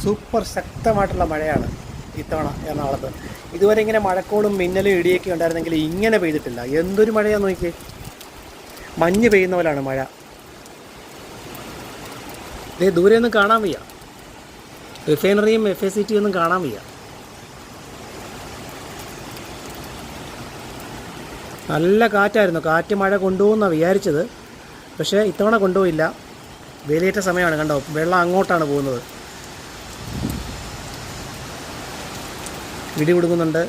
Super ശക്തമായിട്ടുള്ള മഴയാണ് ഇത്തവണ എറണാകുളത്ത്. ഇതുവരെ ഇങ്ങനെ മഴക്കോളും മിന്നലും ഇടിയൊക്കെ ഉണ്ടായിരുന്നെങ്കിൽ ഇങ്ങനെ പെയ്തിട്ടില്ല. എന്തൊരു മഴയാന്ന് നോക്കിയേ, മഞ്ഞ് പെയ്യുന്ന പോലെയാണ് മഴ. ഇതേ ദൂരെ ഒന്നും കാണാൻ വയ്യ, റിഫൈനറിയും FACT ഒന്നും കാണാൻ വയ്യ. നല്ല കാറ്റായിരുന്നു, കാറ്റ് മഴ കൊണ്ടുപോകുന്നാണ് വിചാരിച്ചത്, പക്ഷേ ഇത്തവണ കൊണ്ടുപോയില്ല. വേലിയേറ്റ സമയമാണ്, കണ്ടോ, വെള്ളം അങ്ങോട്ടാണ് പോകുന്നത്. ഇടി കൊടുക്കുന്നുണ്ട്,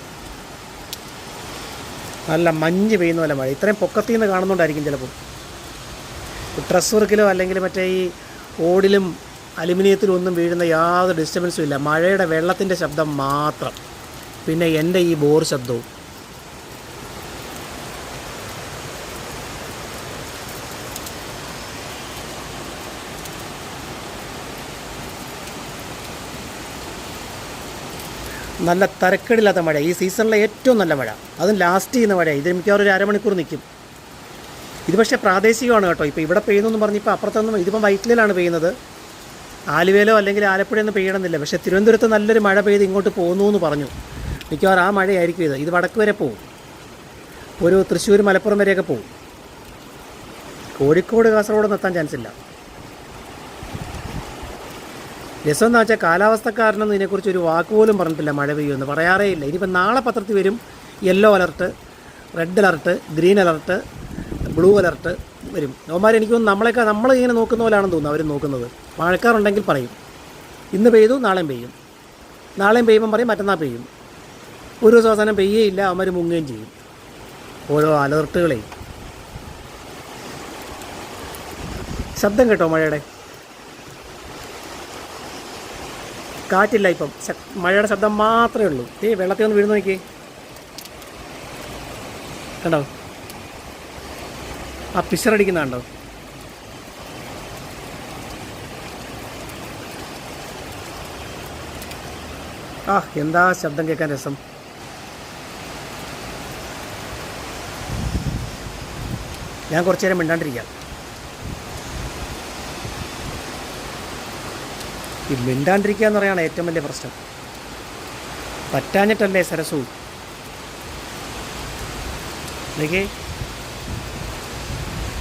നല്ല മഞ്ഞ് പെയ്യുന്ന പോലെ മഴ. ഇത്രയും പൊക്കത്തിൽ നിന്ന് കാണുന്നുണ്ടായിരിക്കും ചിലപ്പോൾ. ഡ്രസ് വർക്കിലോ അല്ലെങ്കിൽ മറ്റേ ഈ ഓടിലും അലുമിനിയത്തിലും ഒന്നും വീഴുന്ന യാതൊരു ഡിസ്റ്റർബൻസും ഇല്ല. മഴയുടെ വെള്ളത്തിൻ്റെ ശബ്ദം മാത്രം, പിന്നെ എൻ്റെ ഈ ബോർ ശബ്ദവും. നല്ല തരക്കേടില്ലാത്ത മഴ, ഈ സീസണിലെ ഏറ്റവും നല്ല മഴ, അതും ലാസ്റ്റ് ചെയ്യുന്ന മഴ. ഇത് മിക്കവാറും ഒരു അരമണിക്കൂർ നിൽക്കും. ഇത് പക്ഷേ പ്രാദേശികമാണ് കേട്ടോ. ഇപ്പോൾ ഇവിടെ പെയ്യുന്നു പറഞ്ഞിപ്പോൾ അപ്പുറത്തൊന്നും, ഇതിപ്പം വൈറ്റിലാണ് പെയ്യുന്നത്. ആലുവയിലോ അല്ലെങ്കിൽ ആലപ്പുഴയൊന്നും പെയ്യണമെന്നില്ല. പക്ഷേ തിരുവനന്തപുരത്ത് നല്ലൊരു മഴ പെയ്ത് ഇങ്ങോട്ട് പോകുന്നു എന്ന് പറഞ്ഞു. മിക്കവാറും ആ മഴയായിരിക്കും ഇത്. ഇത് വടക്ക് വരെ പോവും, ഒരു തൃശ്ശൂർ മലപ്പുറം വരെയൊക്കെ പോവും. കോഴിക്കോട് കാസർഗോഡൊന്നും എത്താൻ ചാൻസ് ഇല്ല. രസമെന്ന് വെച്ചാൽ കാലാവസ്ഥക്കാരനൊന്നും ഇതിനെക്കുറിച്ച് ഒരു വാക്കുപോലും പറഞ്ഞിട്ടില്ല മഴ പെയ്യുമെന്ന്, പറയാറേ ഇല്ല. ഇനിയിപ്പോൾ നാളെ പത്രത്തിൽ വരും yellow alert, red alert, green alert, blue alert വരും. അവന്മാർ എനിക്ക് തോന്നുന്നു നമ്മളിങ്ങനെ നോക്കുന്ന പോലെയാണെന്ന് തോന്നുന്നു അവർ നോക്കുന്നത്. മഴക്കാറുണ്ടെങ്കിൽ പറയും ഇന്ന് പെയ്തു നാളെയും പെയ്യും, നാളെയും പെയ്യുമ്പം പറയും മറ്റന്നാൾ പെയ്യും. ഒരു ദിവസം അവസാനം പെയ്യേയില്ല, അവന്മാർ മുങ്ങുകയും ചെയ്യും. ഓരോ അലർട്ടുകളെ. ശബ്ദം കേട്ടോ മഴയുടെ, കാറ്റില്ല ഇപ്പം, മഴയുടെ ശബ്ദം മാത്രമേ ഉള്ളൂ. വെള്ളത്തിൽ ഒന്ന് വീഴുന്നു നോക്കി, കണ്ടോ ആ പിശറടിക്കുന്ന കണ്ടോ. ആ എന്താ ശബ്ദം കേൾക്കാൻ രസം. ഞാൻ കുറച്ചു നേരം മിണ്ടാണ്ടിരിക്കാം. ഈ മിണ്ടാണ്ടിരിക്കുക എന്ന് പറയുകയാണ് ഏറ്റവും വലിയ പ്രശ്നം. പറ്റാഞ്ഞിട്ടല്ലേ സരസവും. നോക്കേ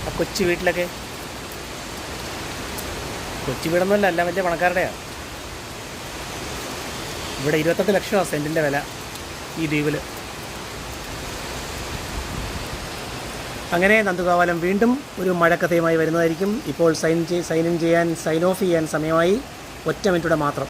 ആ കൊച്ചു വീട്ടിലൊക്കെ, കൊച്ചു വീടൊന്നുമല്ല, എല്ലാം വലിയ പണക്കാരുടെയാണ്. ഇവിടെ 28 ലക്ഷമാണ് സെൻറ്റിൻ്റെ വില ഈ ദ്വീപിൽ. അങ്ങനെ നന്ദുകാവാലം വീണ്ടും ഒരു മഴക്കഥയുമായി വരുന്നതായിരിക്കും. ഇപ്പോൾ സൈൻ ഓഫ് ചെയ്യാൻ സമയമായി. 1 മിനിറ്റൂടെ മാത്രം.